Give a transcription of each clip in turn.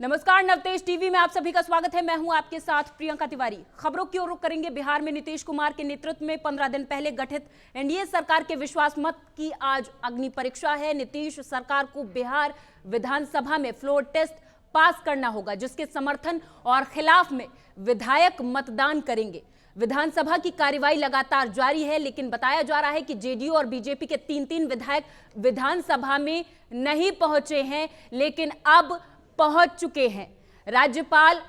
नमस्कार, नवतेज टीवी में आप सभी का स्वागत है। मैं हूं आपके साथ प्रियंका तिवारी। खबरों की ओर रुख करेंगे। बिहार में नीतीश कुमार के नेतृत्व में 15 दिन पहले गठित एनडीए सरकार के विश्वास मत की आज अग्नि परीक्षा है। नीतीश सरकार को बिहार विधानसभा में फ्लोर टेस्ट पास करना होगा, जिसके समर्थन और खिलाफ में विधायक मतदान करेंगे। विधानसभा की कार्यवाही लगातार जारी है, लेकिन बताया जा रहा है कि जेडीयू और बीजेपी के 3-3 विधायक विधानसभा में नहीं पहुंचे हैं, लेकिन अब पहुंच चुके हैं। राज्यपाल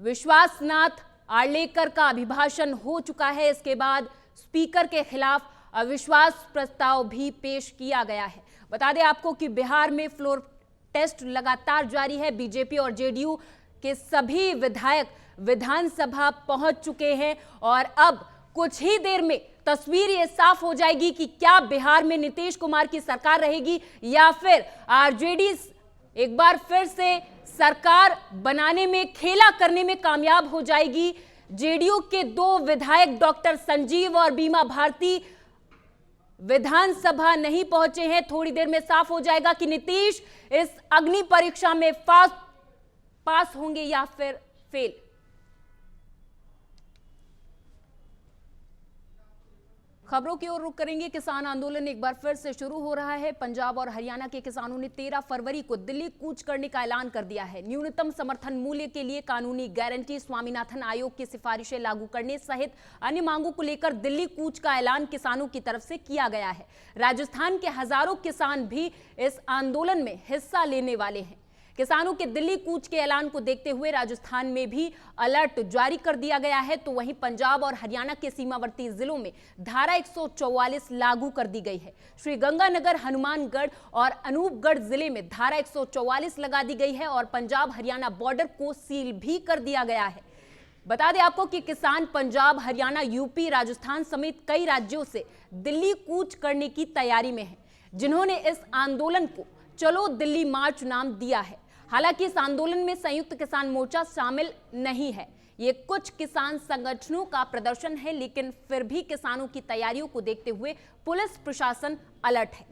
विश्वासनाथ आर्लेकर का अभिभाषण हो चुका है। इसके बाद स्पीकर के खिलाफ अविश्वास प्रस्ताव भी पेश किया गया है। बता दें आपको कि बिहार में फ्लोर टेस्ट लगातार जारी है। बीजेपी और जेडीयू के सभी विधायक विधानसभा पहुंच चुके हैं और अब कुछ ही देर में तस्वीर ये साफ हो जाएगी कि क्या बिहार में नीतीश कुमार की सरकार रहेगी या फिर आरजेडी एक बार फिर से सरकार बनाने में, खेला करने में कामयाब हो जाएगी। जेडीयू के 2 विधायक डॉक्टर संजीव और बीमा भारती विधानसभा नहीं पहुंचे हैं। थोड़ी देर में साफ हो जाएगा कि नीतीश इस अग्नि परीक्षा में पास होंगे या फिर फेल। खबरों की ओर रुख करेंगे। किसान आंदोलन एक बार फिर से शुरू हो रहा है। पंजाब और हरियाणा के किसानों ने 13 फरवरी को दिल्ली कूच करने का ऐलान कर दिया है। न्यूनतम समर्थन मूल्य के लिए कानूनी गारंटी, स्वामीनाथन आयोग की सिफारिशें लागू करने सहित अन्य मांगों को लेकर दिल्ली कूच का ऐलान किसानों की तरफ से किया गया है। राजस्थान के हजारों किसान भी इस आंदोलन में हिस्सा लेने वाले हैं। किसानों के दिल्ली कूच के ऐलान को देखते हुए राजस्थान में भी अलर्ट जारी कर दिया गया है, तो वहीं पंजाब और हरियाणा के सीमावर्ती जिलों में धारा 144 लागू कर दी गई है। श्रीगंगानगर, हनुमानगढ़ और अनूपगढ़ जिले में धारा 144 लगा दी गई है और पंजाब हरियाणा बॉर्डर को सील भी कर दिया गया है। बता दें आपको कि किसान पंजाब, हरियाणा, यूपी, राजस्थान समेत कई राज्यों से दिल्ली कूच करने की तैयारी में है, जिन्होंने इस आंदोलन को चलो दिल्ली मार्च नाम दिया है। हालांकि इस आंदोलन में संयुक्त किसान मोर्चा शामिल नहीं है। ये कुछ किसान संगठनों का प्रदर्शन है, लेकिन फिर भी किसानों की तैयारियों को देखते हुए पुलिस प्रशासन अलर्ट है।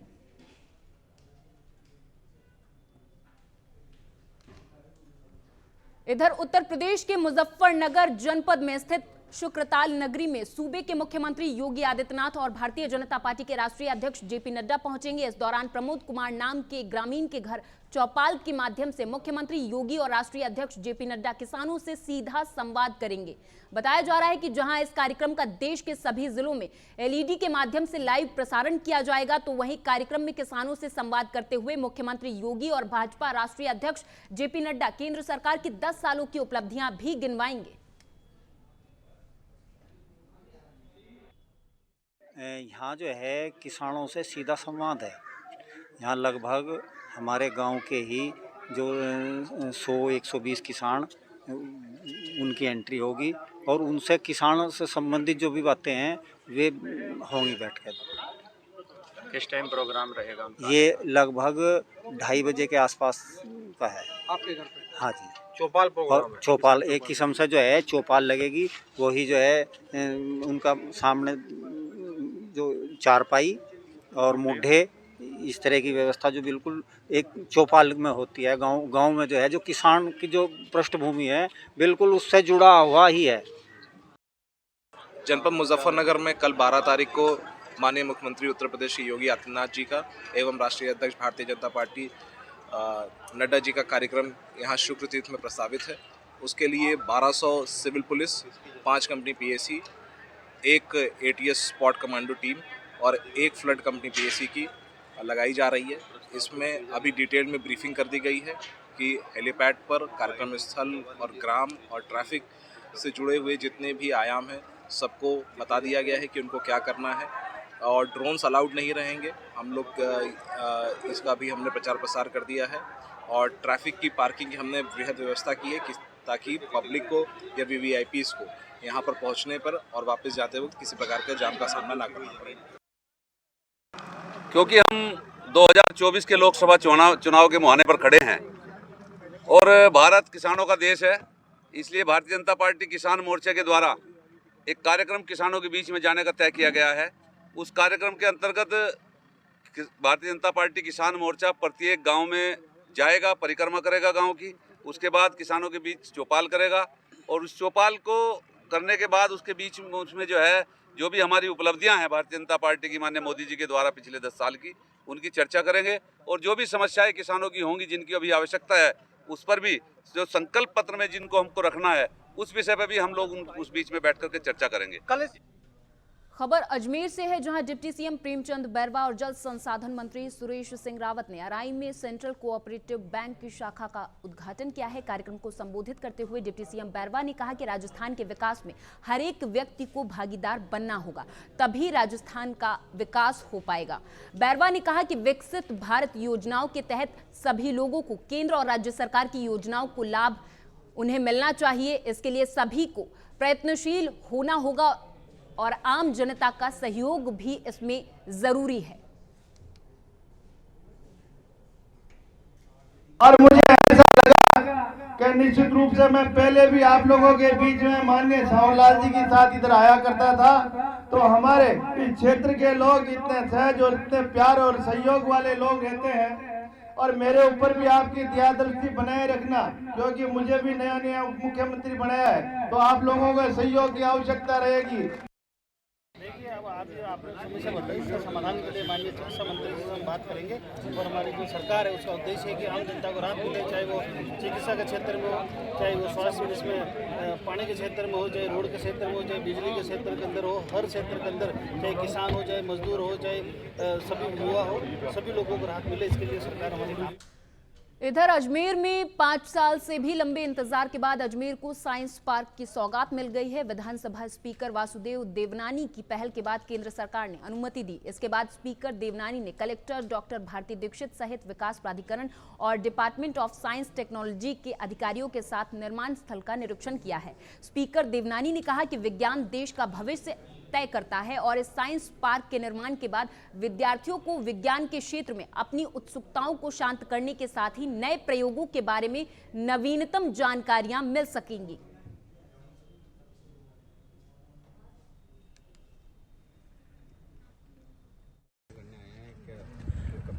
इधर उत्तर प्रदेश के मुजफ्फरनगर जनपद में स्थित शुक्रताल नगरी में सूबे के मुख्यमंत्री योगी आदित्यनाथ और भारतीय जनता पार्टी के राष्ट्रीय अध्यक्ष जेपी नड्डा पहुंचेंगे। इस दौरान प्रमोद कुमार नाम के ग्रामीण के घर चौपाल के माध्यम से मुख्यमंत्री योगी और राष्ट्रीय अध्यक्ष जेपी नड्डा किसानों से सीधा संवाद करेंगे। बताया जा रहा है कि जहां इस कार्यक्रम का देश के सभी जिलों में एलईडी के माध्यम से लाइव प्रसारण किया जाएगा, तो वहीं कार्यक्रम में किसानों से संवाद करते हुए मुख्यमंत्री योगी और भाजपा राष्ट्रीय अध्यक्ष जेपी नड्डा केंद्र सरकार की 10 सालों की उपलब्धियां भी गिनवाएंगे। यहाँ जो है किसानों से सीधा संवाद है। यहाँ लगभग हमारे गांव के ही जो 100-120 किसान उनकी एंट्री होगी और उनसे किसानों से संबंधित जो भी बातें हैं वे होंगी बैठकर। किस टाइम प्रोग्राम रहेगा उनका? ये लगभग 2:30 बजे के आसपास का है। आपके घर पे? हाँ जी। चौपाल प्रोग्राम है? चौपाल एक किस्म से जो है चौपाल लगेगी, वही जो है उनका सामने जो चारपाई और मुड्ढे इस तरह की व्यवस्था जो बिल्कुल एक चौपाल में होती है गांव में जो है, जो किसान की जो पृष्ठभूमि है बिल्कुल उससे जुड़ा हुआ ही है। जनपद मुजफ्फरनगर में कल 12 तारीख को माननीय मुख्यमंत्री उत्तर प्रदेश के योगी आदित्यनाथ जी का एवं राष्ट्रीय अध्यक्ष भारतीय जनता पार्टी नड्डा जी का कार्यक्रम यहाँ शुक्र तीर्थ में प्रस्तावित है। उसके लिए 1200 सिविल पुलिस, 5 कंपनी पीएसी, एक एटीएस स्पॉट कमांडो टीम और एक फ्लड कंपनी पीएसी की लगाई जा रही है। इसमें अभी डिटेल में ब्रीफिंग कर दी गई है कि हेलीपैड पर कार्यक्रम स्थल और ग्राम और ट्रैफिक से जुड़े हुए जितने भी आयाम हैं सबको बता दिया गया है कि उनको क्या करना है और ड्रोन्स अलाउड नहीं रहेंगे। हम लोग इसका भी हमने प्रचार प्रसार कर दिया है और ट्रैफिक की पार्किंग की हमने वृहद व्यवस्था की है ताकि पब्लिक को या वीवीआईपीज़ को यहाँ पर पहुँचने पर और वापस जाते वक्त किसी प्रकार के जाम का सामना ना करना पड़े। क्योंकि हम 2024 के लोकसभा चुनाव के मुहाने पर खड़े हैं और भारत किसानों का देश है, इसलिए भारतीय जनता पार्टी किसान मोर्चे के द्वारा एक कार्यक्रम किसानों के बीच में जाने का तय किया गया है। उस कार्यक्रम के अंतर्गत भारतीय जनता पार्टी किसान मोर्चा प्रत्येक गांव में जाएगा, परिक्रमा करेगा गांव की उसके बाद किसानों के बीच चौपाल करेगा और उस चौपाल को करने के बाद उसके बीच उसमें जो है जो भी हमारी उपलब्धियां हैं भारतीय जनता पार्टी की माननीय मोदी जी के द्वारा पिछले 10 साल की, उनकी चर्चा करेंगे और जो भी समस्याएं किसानों की होंगी जिनकी अभी आवश्यकता है उस पर भी जो संकल्प पत्र में जिनको हमको रखना है उस विषय पर भी हम लोग उस बीच में बैठ करके चर्चा करेंगे। खबर अजमेर से है, जहां डिप्टी सीएम प्रेमचंद बैरवा और जल संसाधन मंत्री सुरेश सिंह रावत ने अराई में सेंट्रल कोऑपरेटिव बैंक की शाखा का उद्घाटन किया है। कार्यक्रम को संबोधित करते हुए डिप्टी सीएम बैरवा ने कहा कि राजस्थान के विकास में हर एक व्यक्ति को भागीदार बनना होगा, तभी राजस्थान का विकास हो पाएगा। बैरवा ने कहा कि विकसित भारत योजनाओं के तहत सभी लोगों को केंद्र और राज्य सरकार की योजनाओं को लाभ उन्हें मिलना चाहिए। इसके लिए सभी को प्रयत्नशील होना होगा और आम जनता का सहयोग भी इसमें जरूरी है। और मुझे ऐसा लगा कि निश्चित रूप से मैं पहले भी आप लोगों के बीच में माननीय सावरलाल जी के साथ इधर आया करता था, तो हमारे इस क्षेत्र के लोग इतने सहज और इतने प्यार और सहयोग वाले लोग रहते हैं। और मेरे ऊपर भी आपकी दया दृष्टि बनाए रखना, क्योंकि मुझे भी नया नया उप मुख्यमंत्री बनाया है, तो आप लोगों के सहयोग की आवश्यकता रहेगी। देखिए, अब आपने समस्या बताई, इसका समाधान के लिए माननीय चिकित्सा मंत्री से हम बात करेंगे और हमारी जो सरकार है उसका उद्देश्य है कि आम जनता को राहत मिले, चाहे वो चिकित्सा के क्षेत्र में हो, चाहे वो स्वास्थ्य जिसमें पानी के क्षेत्र में हो, चाहे रोड के क्षेत्र में हो, चाहे बिजली के क्षेत्र के अंदर हो, हर क्षेत्र के अंदर चाहे किसान हो, चाहे मजदूर हो, चाहे सभी युवा हो, सभी लोगों को राहत मिले, इसके लिए सरकार हमारी। इधर अजमेर में 5 साल से भी लंबे इंतजार के बाद अजमेर को साइंस पार्क की सौगात मिल गई है। विधानसभा स्पीकर वासुदेव देवनानी की पहल के बाद केंद्र सरकार ने अनुमति दी। इसके बाद स्पीकर देवनानी ने कलेक्टर डॉक्टर भारती दीक्षित सहित विकास प्राधिकरण और डिपार्टमेंट ऑफ साइंस टेक्नोलॉजी के अधिकारियों के साथ निर्माण स्थल का निरीक्षण किया है। स्पीकर देवनानी ने कहा कि विज्ञान देश का भविष्य तय करता है और इस साइंस पार्क के निर्माण के बाद विद्यार्थियों को विज्ञान के क्षेत्र में अपनी उत्सुकताओं को शांत करने के साथ ही नए प्रयोगों के बारे में नवीनतम जानकारियां मिल सकेंगी।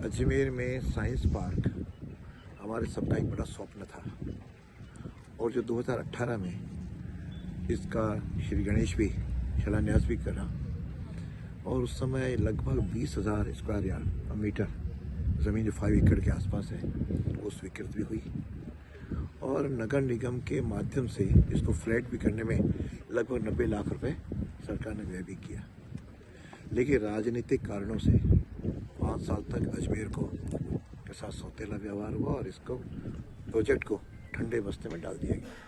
अजमेर में साइंस पार्क हमारे सबका एक बड़ा स्वप्न था और जो 2018 में इसका श्री गणेश भी शिलान्यास भी करा और उस समय लगभग 20,000 स्क्वायर मीटर ज़मीन जो 5 एकड़ के आसपास है वो स्वीकृत भी हुई और नगर निगम के माध्यम से इसको फ्लैट भी करने में लगभग 90 लाख रुपए सरकार ने व्यय भी किया। लेकिन राजनीतिक कारणों से 5 साल तक अजमेर को के साथ सौतेला व्यवहार हुआ और इसको प्रोजेक्ट को ठंडे बस्ते में डाल दिया गया।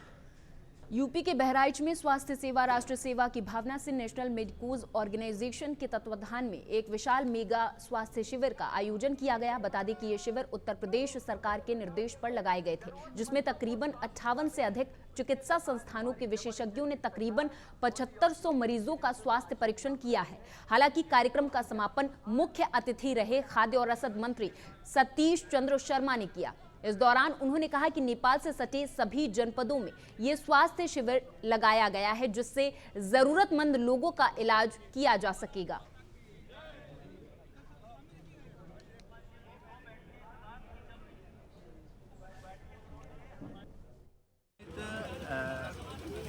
यूपी के बहराइच में स्वास्थ्य सेवा राष्ट्र सेवा की भावना से नेशनल मेडिकोज ऑर्गेनाइजेशन के तत्वाधान में एक विशाल मेगा स्वास्थ्य शिविर का आयोजन किया गया। बता दें कि ये शिविर उत्तर प्रदेश सरकार के निर्देश पर लगाए गए थे, जिसमें तकरीबन 58 से अधिक चिकित्सा संस्थानों के विशेषज्ञों ने तकरीबन 7500 मरीजों का स्वास्थ्य परीक्षण किया है। हालांकि कार्यक्रम का समापन मुख्य अतिथि रहे खाद्य और रसद मंत्री सतीश चंद्र शर्मा ने किया। इस दौरान उन्होंने कहा कि नेपाल से सटे सभी जनपदों में ये स्वास्थ्य शिविर लगाया गया है, जिससे जरूरतमंद लोगों का इलाज किया जा सकेगा।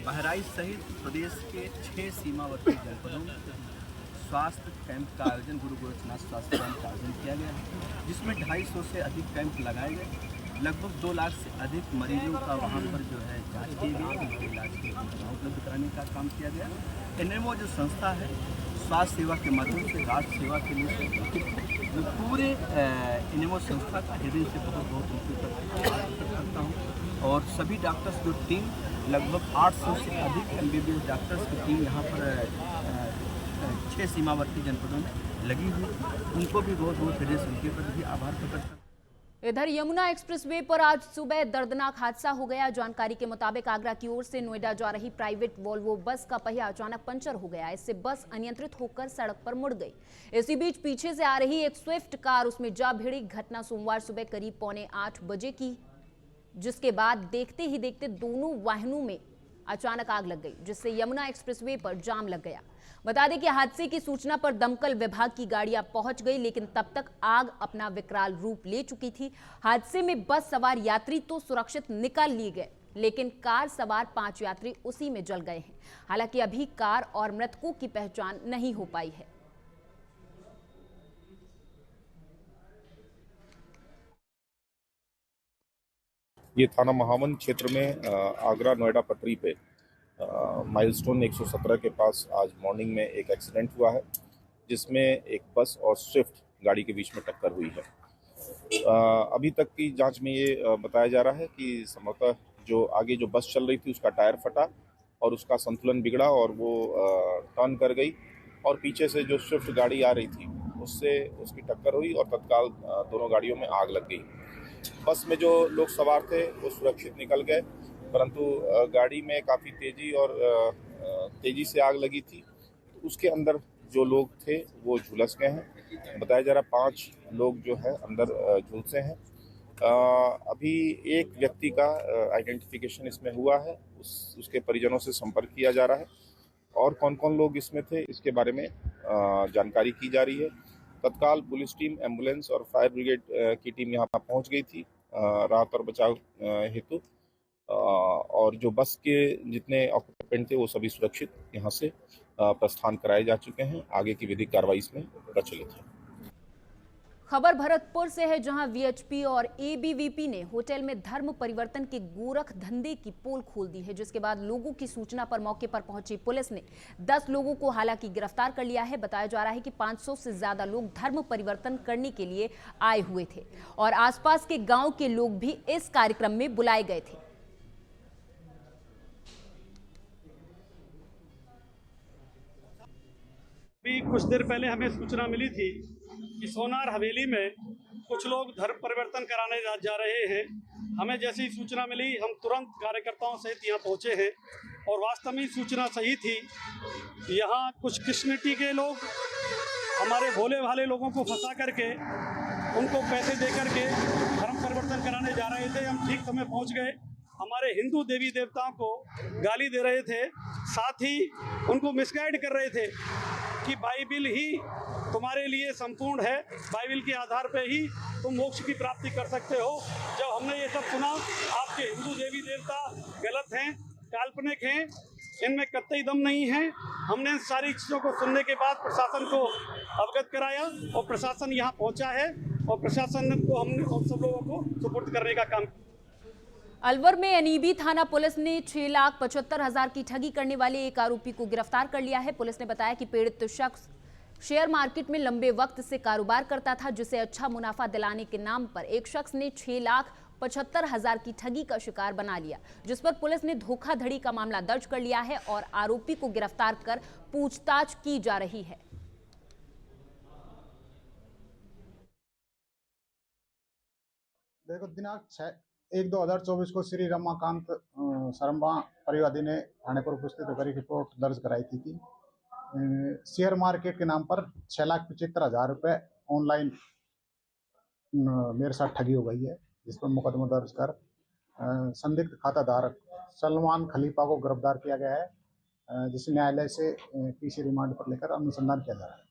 बहराइच सहित प्रदेश के 6 सीमावर्ती जनपदों में स्वास्थ्य कैंप का आयोजन गुरु गोरखनाथ स्वास्थ्य कैंप का आयोजन किया गया, जिसमें 250 से अधिक कैंप लगाए गए। लगभग 2 लाख से अधिक मरीजों का वहाँ पर जो है जांच की गई, उनके इलाज की सुविधा उपलब्ध कराने का काम किया गया। एनएमओ जो संस्था है स्वास्थ्य सेवा के माध्यम से राष्ट्र सेवा के लिए जो पूरे एनएमओ संस्था का हृदय से बहुत बहुत उनके करता हूँ। और सभी डॉक्टर्स जो टीम लगभग 800 से अधिक MBBS डॉक्टर्स की टीम यहाँ पर 6 सीमावर्ती जनपदों में लगी हुई, उनको भी बहुत बहुत हृदय से उनके पर भी आभार प्रकट करता हूँ। इधर यमुना एक्सप्रेसवे पर आज सुबह दर्दनाक हादसा हो गया। जानकारी के मुताबिक आगरा की ओर से नोएडा जा रही प्राइवेट वोल्वो बस का पहिया अचानक पंचर हो गया। इससे बस अनियंत्रित होकर सड़क पर मुड़ गई। इसी बीच पीछे से आ रही एक स्विफ्ट कार उसमें जा भिड़ी। घटना सोमवार सुबह करीब 7:45 बजे की, जिसके बाद देखते ही देखते दोनों वाहनों में अचानक आग लग गई, जिससे यमुना एक्सप्रेसवे पर जाम लग गया। बता दें कि हादसे की सूचना पर दमकल विभाग की गाड़ियां पहुंच गई, लेकिन तब तक आग अपना विकराल रूप ले चुकी थी। हादसे में बस सवार यात्री तो सुरक्षित निकाल लिए गए, लेकिन कार सवार 5 यात्री उसी में जल गए हैं। हालांकि अभी कार और मृतकों की पहचान नहीं हो पाई है। ये थाना महावन क्षेत्र में आगरा नोएडा पटरी पे माइलस्टोन 117 के पास आज मॉर्निंग में एक एक्सीडेंट हुआ है, जिसमें एक बस और स्विफ्ट गाड़ी के बीच में टक्कर हुई है। अभी तक की जांच में ये बताया जा रहा है कि संभवतः जो आगे जो बस चल रही थी उसका टायर फटा और उसका संतुलन बिगड़ा और वो टर्न कर गई और पीछे से जो स्विफ्ट गाड़ी आ रही थी उससे उसकी टक्कर हुई और तत्काल दोनों गाड़ियों में आग लग गई। बस में जो लोग सवार थे वो सुरक्षित निकल गए, परंतु गाड़ी में काफ़ी तेज़ी से आग लगी थी। उसके अंदर जो लोग थे वो झुलस गए हैं। बताया जा रहा 5 लोग जो है अंदर झुलसे हैं। अभी एक व्यक्ति का आइडेंटिफिकेशन इसमें हुआ है, उसके परिजनों से संपर्क किया जा रहा है और कौन कौन लोग इसमें थे इसके बारे में जानकारी की जा रही है। तत्काल पुलिस टीम, एम्बुलेंस और फायर ब्रिगेड की टीम यहाँ पर पहुँच गई थी राहत और बचाव हेतु, और जो बस के जितने ऑक्यूपेंट थे वो सभी सुरक्षित यहाँ से प्रस्थान कराए जा चुके हैं। आगे की विधिक कार्रवाई इसमें प्रचलित है। खबर भरतपुर से है, जहां वीएचपी और एबीवीपी ने होटल में धर्म परिवर्तन के गोरख धंधे की पोल खोल दी है, जिसके बाद लोगों की सूचना पर मौके पर पहुंची पुलिस ने 10 लोगों को हालांकि गिरफ्तार कर लिया है। बताया जा रहा है कि 500 से ज्यादा लोग धर्म परिवर्तन करने के लिए आए हुए थे और आसपास के गांव के लोग भी इस कार्यक्रम में बुलाए गए थे। कुछ देर पहले हमें सूचना मिली थी कि सोनार हवेली में कुछ लोग धर्म परिवर्तन कराने जा रहे हैं। हमें जैसी ही सूचना मिली हम तुरंत कार्यकर्ताओं सहित यहाँ पहुँचे हैं और वास्तव में सूचना सही थी। यहाँ कुछ कृष्णटी के लोग हमारे भोले भाले लोगों को फंसा करके उनको पैसे दे करके धर्म परिवर्तन कराने जा रहे थे। हम ठीक समय पहुँच गए। हमारे हिंदू देवी देवताओं को गाली दे रहे थे, साथ ही उनको मिसगाइड कर रहे थे कि बाइबिल ही तुम्हारे लिए संपूर्ण है, बाइबिल के आधार पे ही तुम मोक्ष की प्राप्ति कर सकते हो। जब हमने ये सब सुना, आपके हिंदू देवी देवता गलत हैं, काल्पनिक हैं, इनमें कतई दम नहीं है। हमने इन सारी चीज़ों को सुनने के बाद प्रशासन को अवगत कराया और प्रशासन यहाँ पहुँचा है और प्रशासन को हमने उन सब लोगों को सुपुर्द करने का काम। अलवर में एनईबी थाना पुलिस ने 6,75,000 की ठगी करने वाले एक आरोपी को गिरफ्तार कर लिया है। पुलिस ने बताया कि पीड़ित शख्स शेयर मार्केट में लंबे वक्त से कारोबार करता था, जिसे अच्छा मुनाफा दिलाने के नाम पर एक शख्स ने 6,75,000 की ठगी का शिकार बना लिया, जिस पर पुलिस ने धोखाधड़ी का मामला दर्ज कर लिया है और आरोपी को गिरफ्तार कर पूछताछ की जा रही है। देखो, दिनांक 6/1/2024 को श्री रमाकांत शर्मा परिवादी ने थाने पर उपस्थित होकर एक रिपोर्ट दर्ज कराई थी कि शेयर मार्केट के नाम पर 6,75,000 रुपये ऑनलाइन मेरे साथ ठगी हो गई है, जिस पर मुकदमा दर्ज कर संदिग्ध खाताधारक सलमान खलीफा को गिरफ्तार किया गया है, जिसे न्यायालय से पीसी रिमांड पर लेकर अनुसंधान किया जा रहा है।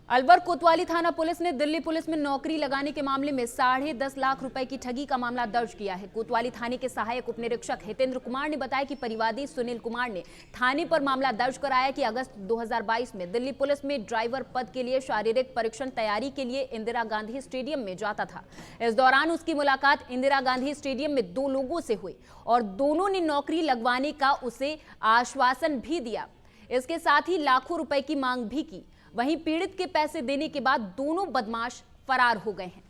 अलवर कोतवाली थाना पुलिस ने दिल्ली पुलिस में नौकरी लगाने के मामले में 10.5 लाख रुपए की ठगी का मामला दर्ज किया है। कोतवाली थाने के सहायक उपनिरीक्षक हितेंद्र कुमार ने बताया कि परिवादी सुनील कुमार ने थाने पर मामला दर्ज कराया कि अगस्त 2022 में दिल्ली पुलिस में ड्राइवर पद के लिए शारीरिक परीक्षण तैयारी के लिए इंदिरा गांधी स्टेडियम में जाता था। इस दौरान उसकी मुलाकात इंदिरा गांधी स्टेडियम में 2 लोगों से हुई और दोनों ने नौकरी लगवाने का उसे आश्वासन भी दिया। इसके साथ ही लाखों रुपए की मांग भी की। वहीं पीड़ित के पैसे देने के बाद दोनों बदमाश फरार हो गए हैं।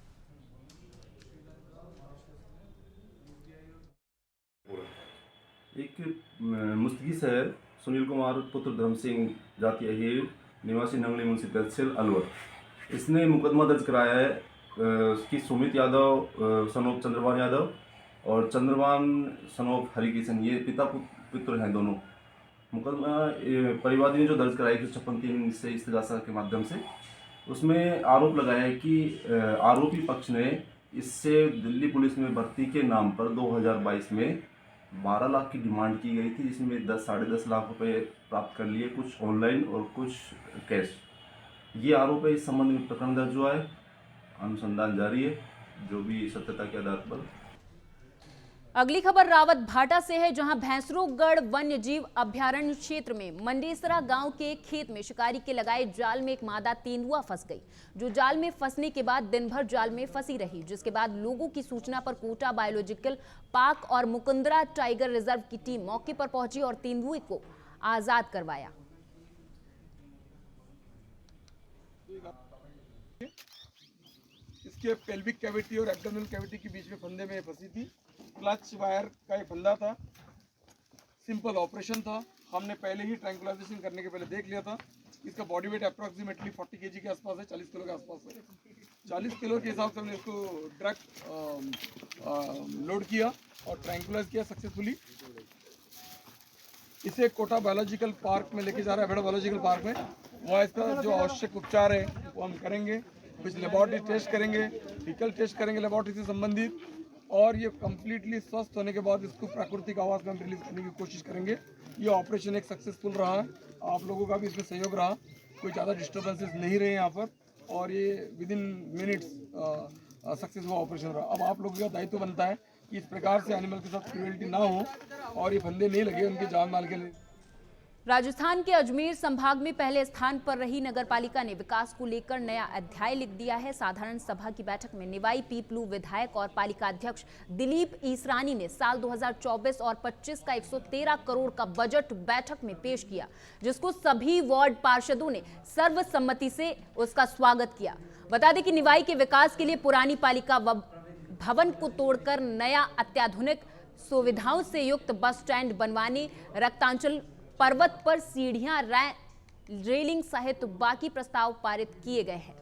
एक मुस्तगी शहर सुनील कुमार पुत्र धर्म सिंह जाति अहीर निवासी नंगली म्यूनसिपल सेल अलवर, इसने मुकदमा दर्ज कराया है कि सुमित यादव सनोफ चंद्रभान यादव और चंद्रभान सनोफ हरिकिशन, ये पिता पुत्र हैं दोनों। मुकदमा परिवादी ने जो दर्ज कराई थी 56(3) से इस्तगासा के माध्यम से, उसमें आरोप लगाया है कि आरोपी पक्ष ने इससे दिल्ली पुलिस में भर्ती के नाम पर 2022 में 12 लाख की डिमांड की गई थी, जिसमें 10-10.5 लाख रुपए प्राप्त कर लिए, कुछ ऑनलाइन और कुछ कैश। ये आरोप है। इस संबंध में प्रकरण दर्ज हुआ है, अनुसंधान जारी है, जो भी सत्यता के आधार पर। अगली खबर रावत भाटा से है, जहां भैंसरोगढ़ वन्य जीव अभयारण्य क्षेत्र में मंडेसरा गांव के एक खेत में शिकारी के लगाए जाल में एक मादा तेंदुआ फंस गई, जो जाल में फंसने के बाद दिन भर जाल में फंसी रही, जिसके बाद लोगों की सूचना पर कोटा बायोलॉजिकल पार्क और मुकुंदरा टाइगर रिजर्व की टीम मौके पर पहुंची और तेंदुए को आजाद करवाया। इसके पेल्विक कैविटी और एब्डोमिनल कैविटी के बीच में फंदे में फंसी थी। क्लच वायर का ये फंदा था। सिंपल ऑपरेशन था। हमने पहले ही ट्रैंकुलाइजेशन करने के पहले देख लिया था। इसका बॉडी वेट अप्रॉक्सीमेटली 40 kg के आसपास है, 40 किलो के आसपास है। 40 किलो के हिसाब से हमने इसको ड्रग लोड किया और ट्रैंकुलाइज किया सक्सेसफुली। इसे कोटा बायोलॉजिकल पार्क में लेके जा रहा है, अभेड़ा बायोलॉजिकल पार्क में। वहाँ इसका जो आवश्यक उपचार है वो हम करेंगे, कुछ लेबॉरेटरी टेस्ट करेंगे, फीकल टेस्ट करेंगे लेबॉरेटरी से संबंधित, और ये कम्प्लीटली स्वस्थ होने के बाद इसको प्राकृतिक आवास में हम रिलीज करने की कोशिश करेंगे। ये ऑपरेशन एक सक्सेसफुल रहा है, आप लोगों का भी इसमें सहयोग रहा, कोई ज़्यादा डिस्टर्बेंसेस नहीं रहे यहाँ पर, और ये विदिन मिनट्स सक्सेस हुआ ऑपरेशन रहा। अब आप लोगों का दायित्व बनता है कि इस प्रकार से एनिमल के साथ क्रूएल्टी ना हो और ये फंदे नहीं लगे उनके जान माल के लिए। राजस्थान के अजमेर संभाग में पहले स्थान पर रही नगरपालिका ने विकास को लेकर नया अध्याय लिख दिया है। साधारण सभा की बैठक में निवाई पीपलू विधायक और पालिका अध्यक्ष दिलीप ईसरानी ने साल 2024 और 25 का 113 करोड़ का बजट बैठक में पेश किया, जिसको सभी वार्ड पार्षदों ने सर्वसम्मति से उसका स्वागत किया। बता दें कि निवाई के विकास के लिए पुरानी पालिका भवन को तोड़कर नया अत्याधुनिक सुविधाओं से युक्त बस स्टैंड बनवाने, रक्तांचल पर्वत पर सीढ़ियां, रेलिंग सहित बाकी प्रस्ताव पारित किए गए हैं।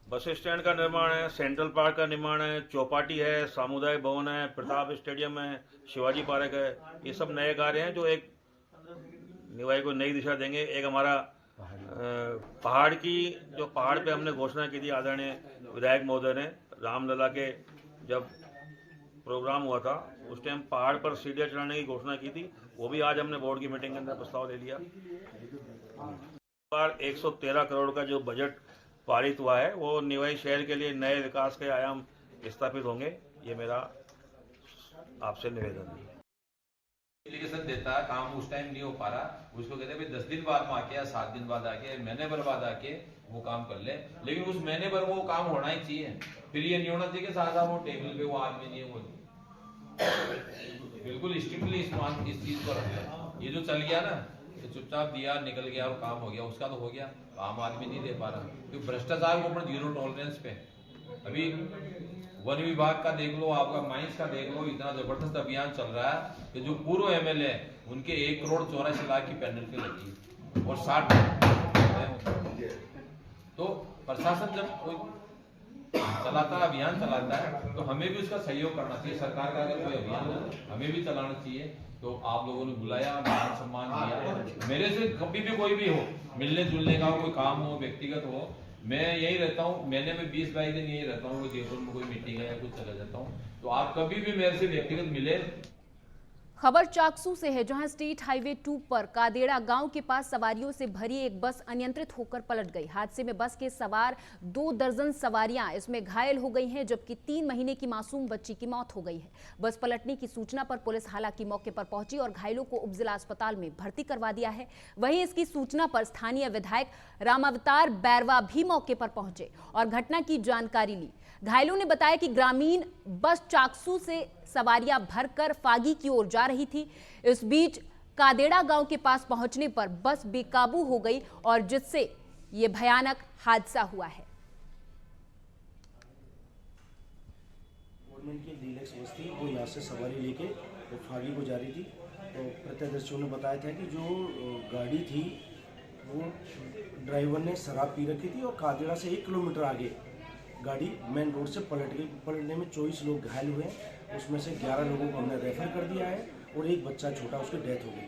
बस स्टैंड का निर्माण है, सेंट्रल पार्क का निर्माण है, चौपाटी है, सामुदायिक भवन है, प्रताप स्टेडियम है, शिवाजी पार्क है। ये सब नए कार्य हैं जो एक निवाई को नई दिशा देंगे। एक हमारा पहाड़ पे हमने घोषणा की थी आदरणीय विधायक महोदय ने, रामलला के जब प्रोग्राम हुआ था उस टाइम पहाड़ पर सीढ़ियां चढ़ाने की घोषणा की थी, वो भी आज हमने बोर्ड की मीटिंग के अंदर प्रस्ताव ले लिया। 113 करोड़ का जो बजट पारित हुआ है वो निवाई शहर के लिए नए विकास के आयाम स्थापित होंगे, ये मेरा आपसे निवेदन है। एप्लीकेशन देता है, काम उस टाइम नहीं हो पा रहा, उसको कहते हैं भाई 10 दिन बाद में आके या 7 दिन बाद आके, महीने भर बाद आके वो काम कर ले, लेकिन उस महीने भर वो काम होना ही चाहिए। फिर ये नहीं होना चाहिए कि सादा वो टेबल पे वो आदमी नहीं है, वो बिल्कुल स्ट्रिक्टली इस चीज को रखें। ये जो चल गया ना, तो चुपचाप दिया, निकल गया और काम हो गया, उसका तो हो गया, आम आदमी नहीं दे पा रहा, क्योंकि भ्रष्टाचार के ऊपर 0 टॉलरेंस पे। अभी वन विभाग का देख लो, आपका माइंस का देख लो, इतना जबरदस्त अभियान चल रहा है कि जो पूर्व MLA उनके 1 करोड़ 84 लाख की पेनल्टी लगी और 60। तो प्रशासन जब कोई चलाता है, अभियान चलाता है, तो हमें भी उसका सहयोग करना चाहिए। सरकार का अगर कोई अभियान है हमें भी चलाना चाहिए। तो आप लोगों ने बुलाया, मान सम्मान दिया, मेरे से कभी भी कोई भी हो, मिलने जुलने का कोई काम हो, व्यक्तिगत हो, मैं यही रहता हूँ, महीने में 20-22 दिन यही रहता हूँ, जयपुर में कोई मीटिंग है या कुछ चला जाता हूँ, तो आप कभी भी मेरे से व्यक्तिगत मिले। खबर चाकसू से है, जहां स्टेट हाईवे 2 पर कादेड़ा गांव के पास सवारियों से भरी एक बस अनियंत्रित होकर पलट गई। हादसे में बस के सवार 2 दर्जन सवारियां इसमें घायल हो गई हैं, जबकि 3 महीने की मासूम बच्ची की मौत हो गई है। बस पलटने की सूचना पर पुलिस हालांकि मौके पर पहुंची और घायलों को उपजिला अस्पताल में भर्ती करवा दिया है। वहीं इसकी सूचना पर स्थानीय विधायक रामावतार बैरवा भी मौके पर पहुंचे और घटना की जानकारी ली। घायलों ने बताया कि ग्रामीण बस चाकसू से सवारियां भरकर फागी की ओर जा रही थी। इस बीच कादेड़ा गांव के पास पहुंचने पर बस बेकाबू हो गई और जिससे यह भयानक हादसा हुआ है। गवर्नमेंट की डीलक्स बस थी, वो यहाँ से सवारी लेके वो फागी को जा रही थी। तो प्रत्यक्षदर्शियों ने बताया था कि जो गाड़ी थी वो ड्राइवर ने शराब पी रखी थी और कादेड़ा से 1 किलोमीटर आगे गाड़ी मेन रोड से पलट गई। पलटने में 24 लोग घायल हुए, उसमें से 11 लोगों को हमने रेफर कर दिया है और एक बच्चा छोटा, उसकी डेथ हो गई।